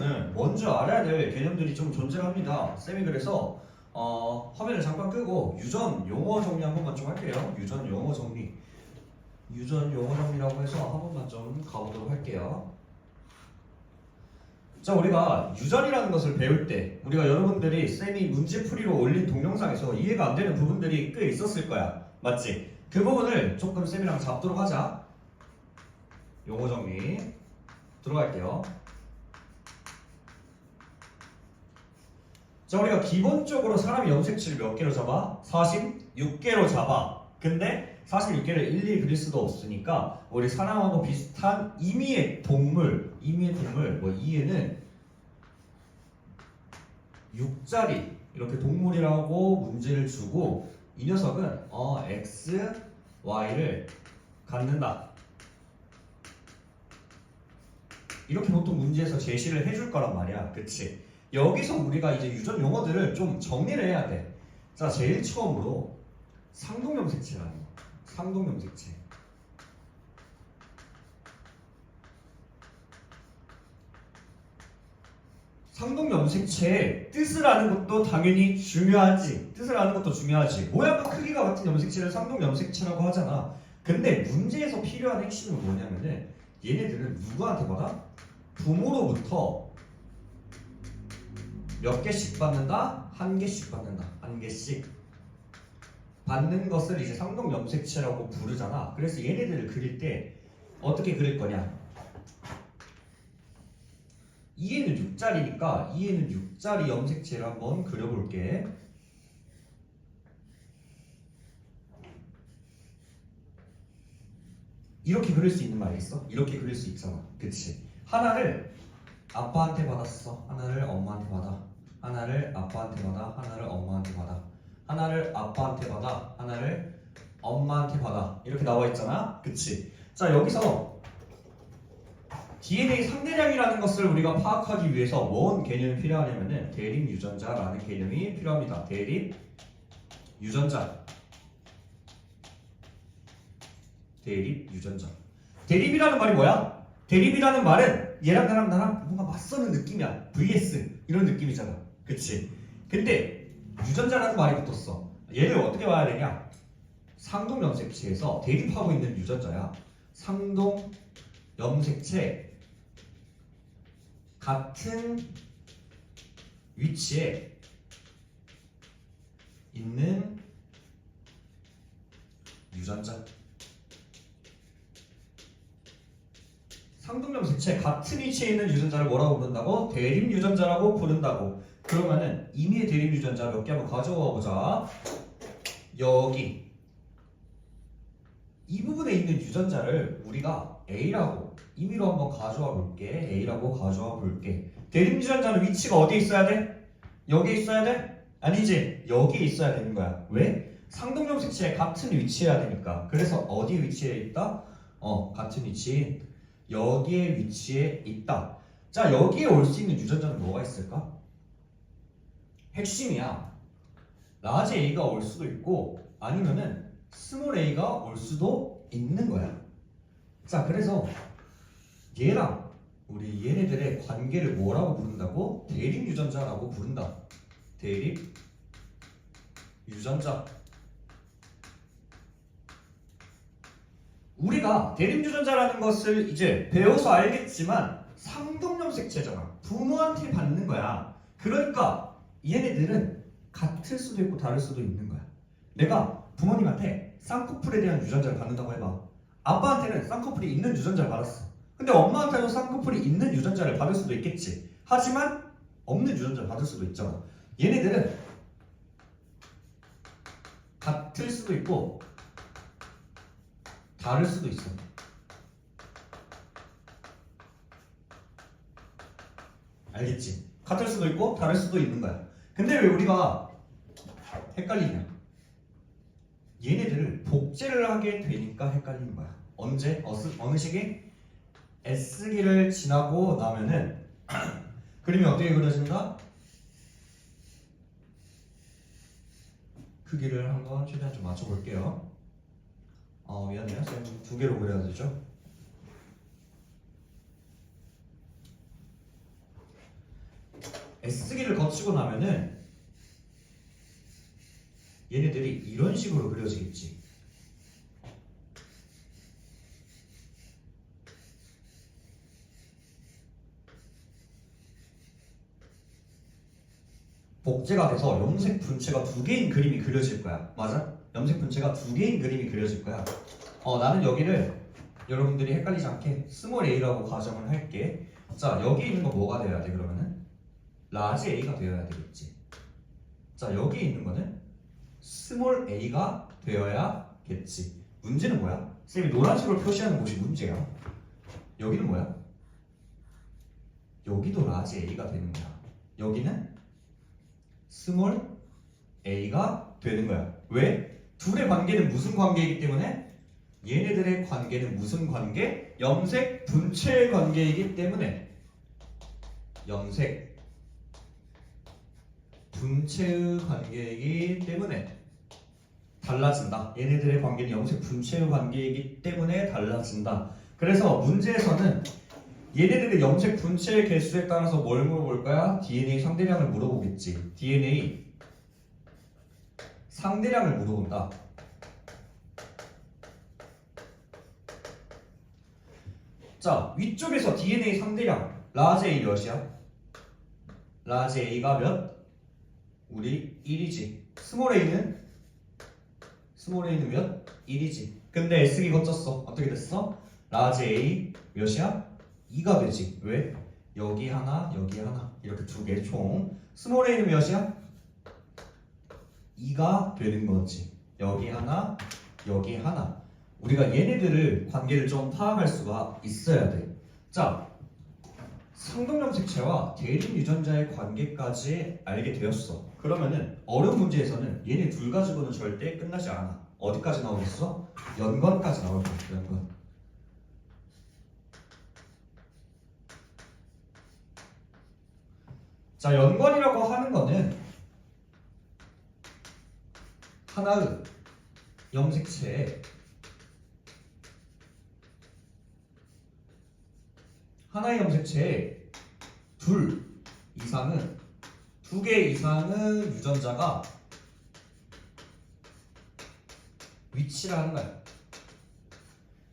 위해서는 먼저 알아야 될 개념들이 좀 존재합니다. 쌤이 그래서 화면을 잠깐 끄고 유전 용어 정리 한 번만 좀 할게요. 유전 용어 정리라고 해서 한 번만 좀 가보도록 할게요. 자, 우리가 유전이라는 것을 배울 때 우리가 여러분들이 쌤이 문제풀이로 올린 동영상에서 이해가 안 되는 부분들이 꽤 있었을 거야. 맞지? 그 부분을 조금 쌤이랑 잡도록 하자. 용어 정리 들어갈게요. 자, 우리가 기본적으로 사람이 염색치를 몇 개로 잡아? 46개로 잡아. 근데 46개를 일일이 그릴 수도 없으니까 우리 사람하고 비슷한 임의의 동물 뭐 이에는 6자리 이렇게 동물이라고 문제를 주고 이 녀석은 X, Y를 갖는다. 이렇게 보통 문제에서 제시를 해줄 거란 말이야. 그치? 여기서 우리가 이제 유전 용어들을 좀 정리를 해야 돼. 자, 제일 처음으로 상동염색체라는 거. 상동염색체. 상동염색체의 뜻을 아는 것도 당연히 중요하지. 뜻을 아는 것도 중요하지. 모양과 크기가 같은 염색체를 상동염색체라고 하잖아. 근데 문제에서 필요한 핵심은 뭐냐면은 얘네들은 누구한테 받아? 부모로부터 몇 개씩 받는다? 한 개씩 받는다. 한 개씩 받는 것을 이제 상동염색체라고 부르잖아. 그래서 얘네들을 그릴 때 어떻게 그릴 거냐? 이에는 6자리니까 이에는 6자리 염색체를 한번 그려볼게. 이렇게 그릴 수 있는 말이 있어? 이렇게 그릴 수 있잖아. 그치? 하나를 아빠한테 받았어. 하나를 엄마한테 받아. 하나를 아빠한테 받아. 하나를 엄마한테 받아. 하나를 아빠한테 받아. 하나를 엄마한테 받아. 이렇게 나와 있잖아. 그치? 자, 여기서 DNA 상대량이라는 것을 우리가 파악하기 위해서 뭔 개념이 필요하냐면은 대립 유전자라는 개념이 필요합니다. 대립 유전자. 대립 유전자. 대립이라는 말이 뭐야? 대립이라는 말은 얘랑 나랑 뭔가 맞서는 느낌이야. vs 이런 느낌이잖아. 그치? 근데 유전자라는 말이 붙었어. 얘를 어떻게 봐야 되냐? 상동염색체에서 대립하고 있는 유전자야. 상동염색체 같은 위치에 있는 유전자. 상동염색체 같은 위치에 있는 유전자를 뭐라고 부른다고? 대립 유전자라고 부른다고. 그러면은 임의의 대립 유전자 몇 개 한번 가져와 보자. 여기 이 부분에 있는 유전자를 우리가 A라고 임의로 한번 가져와 볼게. A라고 가져와 볼게. 대립 유전자는 위치가 어디에 있어야 돼? 여기에 있어야 돼? 아니지. 여기에 있어야 되는 거야. 왜? 상동염색체에 같은 위치해야 되니까. 그래서 어디에 위치해 있다? 같은 위치인 여기에 위치해 있다. 자, 여기에 올 수 있는 유전자는 뭐가 있을까? 핵심이야. 라지 A가 올 수도 있고 아니면은 스몰 A가 올 수도 있는 거야. 자, 그래서 얘랑 우리 얘네들의 관계를 뭐라고 부른다고? 대립 유전자라고 부른다. 대립 유전자. 우리가 대립 유전자라는 것을 이제 배워서 알겠지만 상동염색체잖아. 부모한테 받는 거야. 그러니까 얘네들은 같을 수도 있고 다를 수도 있는 거야. 내가 부모님한테 쌍꺼풀에 대한 유전자를 받는다고 해봐. 아빠한테는 쌍꺼풀이 있는 유전자를 받았어. 근데 엄마한테도 쌍꺼풀이 있는 유전자를 받을 수도 있겠지. 하지만 없는 유전자를 받을 수도 있잖아. 얘네들은 같을 수도 있고 다를 수도 있어. 알겠지? 같을 수도 있고 다를 수도 있는 거야. 근데 왜 우리가 헷갈리냐? 얘네들을 복제를 하게 되니까 헷갈리는 거야. 언제? 어느 시기? S기를 지나고 나면은 그림이 어떻게 그려진다? 크기를 한번 최대한 좀 맞춰볼게요. 미안해요. 쌤 두 개로 그려야 되죠? S기를 거치고 나면은 얘네들이 이런 식으로 그려지겠지. 복제가 돼서 염색 분체가 두 개인 그림이 그려질 거야. 맞아? 염색 분체가 두 개인 그림이 그려질 거야. 나는 여기를 여러분들이 헷갈리지 않게 스몰 a라고 가정을 할게. 자, 여기 있는 거 뭐가 되어야 돼 그러면은? 라지 a가 되어야 되겠지. 자, 여기 있는 거는 스몰 a가 되어야겠지. 문제는 뭐야? 쌤이 노란색으로 표시하는 곳이 문제야. 여기는 뭐야? 여기도 라지 a가 되는 거야. 여기는 스몰 a가 되는 거야. 왜? 둘의 관계는 무슨 관계이기 때문에? 얘네들의 관계는 무슨 관계? 염색 분체의 관계이기 때문에 염색 분체의 관계이기 때문에 달라진다. 얘네들의 관계는 염색 분체의 관계이기 때문에 달라진다. 그래서 문제에서는 얘네들의 염색 분체의 개수에 따라서 뭘 물어볼 거야? DNA 상대량을 물어보겠지. DNA 상대량을 물어본다. 자, 위쪽에서 DNA 상대량 라지 A 몇이야? 라지 A가 몇? 우리 1이지. 스몰 A는 몇? 1이지. 근데 S기 거쳤어. 어떻게 됐어? 라지 A 몇이야? 2가 되지. 왜? 여기 하나, 여기 하나. 이렇게 두 개 총. 스몰 A는 몇이야? 2가 되는 거지. 여기 하나, 여기 하나. 우리가 얘네들을 관계를 좀 파악할 수가 있어야 돼. 자, 상동염색체와 대립 유전자의 관계까지 알게 되었어. 그러면은 어려운 문제에서는 얘네 둘 가지고는 절대 끝나지 않아. 어디까지 나오겠어? 연관까지 나올 거야. 연관. 자, 연관이라고 하는 거는 하나의 염색체에 하나의 염색체에 두 개 이상의 유전자가 위치를 하는 거야.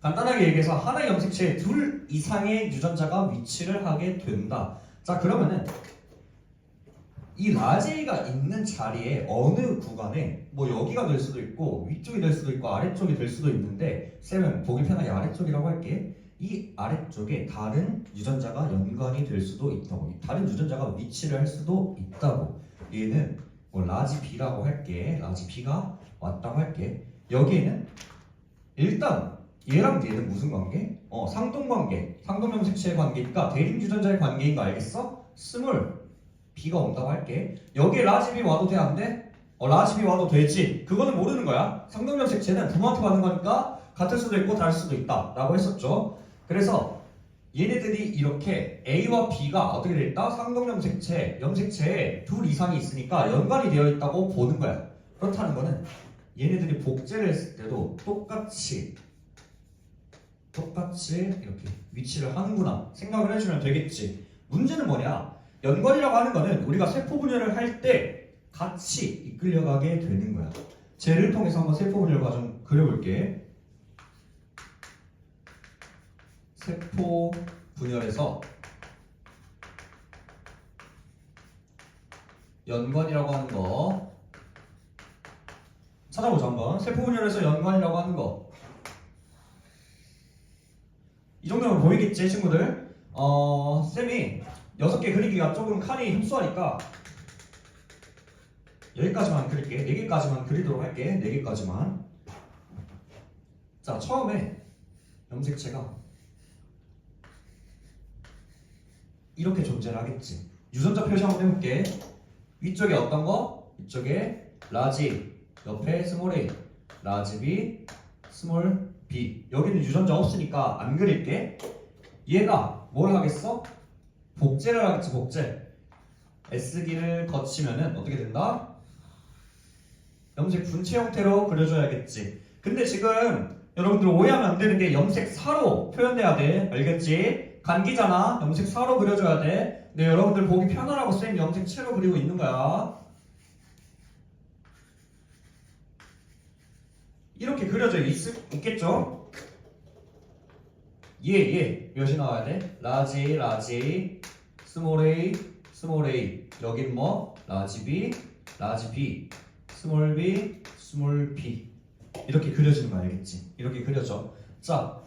간단하게 얘기해서 하나의 염색체에 둘 이상의 유전자가 위치를 하게 된다. 자, 그러면은 이 라지 A가 있는 자리에 어느 구간에 뭐 여기가 될 수도 있고 위쪽이 될 수도 있고 아래쪽이 될 수도 있는데 쌤은 보기 편하게 아래쪽이라고 할게. 이 아래쪽에 다른 유전자가 연관이 될 수도 있다고. 다른 유전자가 위치를 할 수도 있다고. 얘는 뭐 라지 B라고 할게. 라지 B가 왔다고 할게. 여기에는 일단 얘랑 얘는 무슨 관계? 상동관계. 상동염색체의 관계니까 대립 유전자의 관계인 거 알겠어? 스몰 B가 온다고 할게. 여기에 라지 B 와도 돼? 안 돼? 라지 B 와도 되지. 그거는 모르는 거야. 상동염색체는 부모한테 받는 거니까 같을 수도 있고 다를 수도 있다 라고 했었죠. 그래서 얘네들이 이렇게 A와 B가 어떻게 돼 있다? 상동염색체에 둘 이상이 있으니까 연관이 되어 있다고 보는 거야. 그렇다는 거는 얘네들이 복제를 했을 때도 똑같이 이렇게 위치를 하는구나 생각을 해주면 되겠지. 문제는 뭐냐? 연관이라고 하는 거는 우리가 세포 분열을 할 때 같이 이끌려가게 되는 거야. 쟤를 통해서 한번 세포 분열 과정 그려볼게. 세포 분열에서 연관이라고 하는 거 찾아보자 한번. 세포 분열에서 연관이라고 하는 거. 이 정도면 보이겠지 친구들? 쌤이 6개 그리기가 조금 칸이 협소하니까 여기까지만 그릴게. 4개까지만 그리도록 할게. 4개까지만. 자, 처음에 염색체가 이렇게 존재를 하겠지. 유전자 표시 한번 해볼게. 위쪽에 어떤 거? 위쪽에 라지, 옆에 스몰 a, 라지 b, 스몰 b. 여기는 유전자 없으니까 안 그릴게. 얘가 뭘 하겠어? 복제를 하겠지. 복제. S기를 거치면은 어떻게 된다? 염색 분체 형태로 그려줘야겠지. 근데 지금 여러분들 오해하면 안 되는 게 염색사로 표현돼야 돼. 알겠지? 간기잖아. 염색사로 그려줘야 돼. 네, 여러분들 보기 편하라고 쌤 염색체로 그리고 있는 거야. 이렇게 그려져 있겠죠? 예. 몇이 나와야 돼? 라지, 라지, 스몰 a, 스몰 a. 여긴 뭐? 라지 b, 라지 b, 스몰 b, 스몰 b. 이렇게 그려지는 거 알겠지? 이렇게 그려져. 자,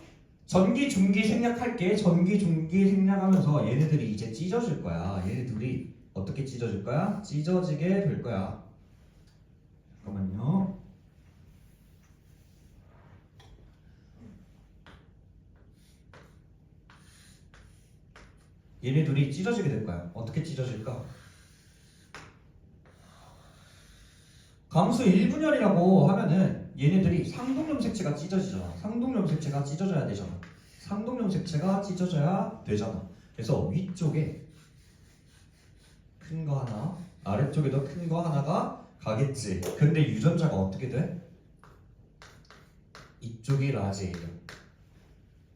전기, 중기 생략할게. 전기, 중기 생략하면서 얘네들이 이제 찢어질 거야. 얘네들이 어떻게 찢어질 거야? 찢어지게 될 거야. 잠깐만요. 얘네들이 찢어지게 될 거야. 어떻게 찢어질까? 감수 1분열이라고 하면은 얘네들이 상동염색체가 찢어지잖아. 상동염색체가 찢어져야 되잖아. 상동염색체가 찢어져야 되잖아. 그래서 위쪽에 큰 거 하나, 아래쪽에도 큰 거 하나가 가겠지. 근데 유전자가 어떻게 돼? 이쪽이 라지 A야.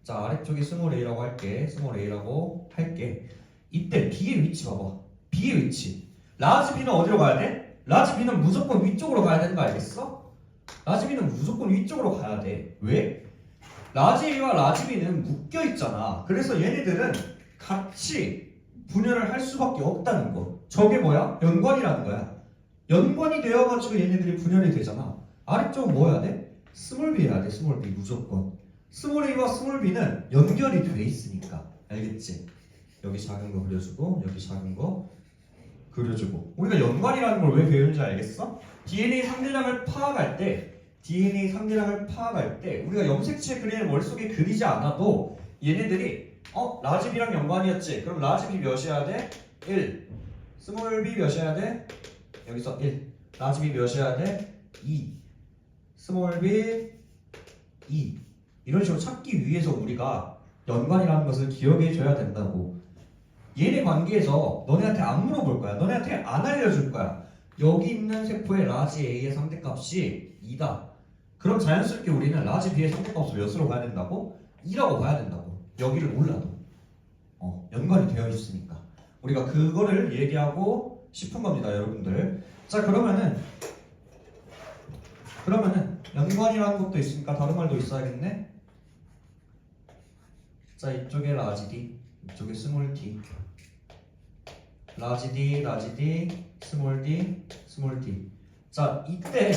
자, 아래쪽이 스몰 a라고 할게. 스몰 a라고 할게. 이때 B의 위치 봐봐. B의 위치. 라지 B는 어디로 가야 돼? 라지 B는 무조건 위쪽으로 가야 되는 거 알겠어? 라지 B는 무조건 위쪽으로 가야 돼. 왜? 라지 A와 라지 B는 묶여 있잖아. 그래서 얘네들은 같이 분열을 할 수밖에 없다는 거. 저게 뭐야? 연관이라는 거야. 연관이 되어가지고 얘네들이 분열이 되잖아. 아래쪽은 뭐 해야 돼? 스몰 B 해야 돼. 스몰 B 무조건. 스몰 a와 스몰 b는 연결이 돼 있으니까. 알겠지? 여기 작은 거 그려주고 여기 작은 거 그려주고. 우리가 연관이라는 걸 왜 배우는지 알겠어? DNA 상대량을 파악할 때 우리가 염색체 그림을 머릿속에 그리지 않아도 얘네들이 라지 B랑 연관이었지. 그럼 라지 B 몇이어야 돼? 1. 스몰 B 몇이어야 돼? 여기서 1. 라지 B 몇이어야 돼? 2. 스몰 B 2. 이런 식으로 찾기 위해서 우리가 연관이라는 것을 기억해 줘야 된다고. 얘네 관계에서 너네한테 안 물어볼 거야. 너네한테 안 알려줄 거야. 여기 있는 세포의 라지 A의 상대값이 2다. 그럼 자연스럽게 우리는 라지 B의 상대값을 몇으로 가야 된다고? 2라고 봐야 된다고. 여기를 몰라도 연관이 되어 있으니까 우리가 그거를 얘기하고 싶은 겁니다, 여러분들. 자, 그러면은 연관이라는 것도 있으니까 다른 말도 있어야겠네. 자, 이쪽에 라지 D, 이쪽에 스몰 d. 라지 D, 라지 D, 스몰 d, 스몰 d. 자, 이때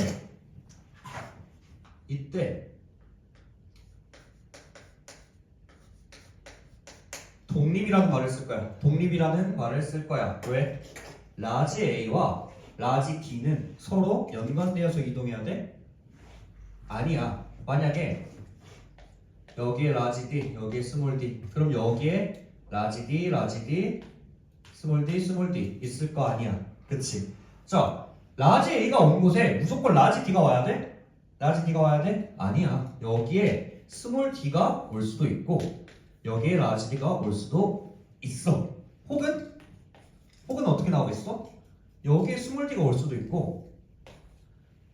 독립이라는 말을 쓸 거야. 독립이라는 말을 쓸 거야. 왜? 라지 A와 라지 D는 서로 연관되어서 이동해야 돼? 아니야. 만약에 여기에 라지 D, 여기에 스몰 d. 그럼 여기에 라지 D, 라지 D, 스몰 d, 스몰 d 있을 거 아니야. 그치? 자, 라지 A가 온 곳에 무조건 라지 D가 와야 돼? 라지 D가 와야 돼? 아니야. 여기에 스몰 d가 올 수도 있고 여기에 라지 D가 올 수도 있어. 혹은 어떻게 나오겠어? 여기에 스몰 d가 올 수도 있고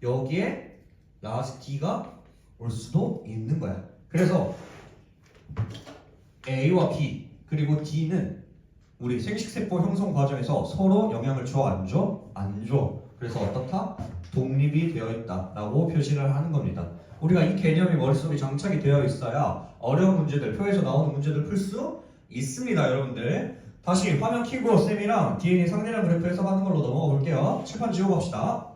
여기에 라지 D가 올 수도 있는 거야. 그래서 A와 B 그리고 D는 우리 생식세포 형성 과정에서 서로 영향을 줘? 안 줘? 안 줘. 그래서 어떻다? 독립이 되어 있다라고 표시를 하는 겁니다. 우리가 이 개념이 머릿속에 장착이 되어 있어야 어려운 문제들, 표에서 나오는 문제들 풀 수 있습니다, 여러분들. 다시 화면 켜고 쌤이랑 DNA 상대량 그래프 해석하는 걸로 넘어가 볼게요. 칠판 지우고 갑시다.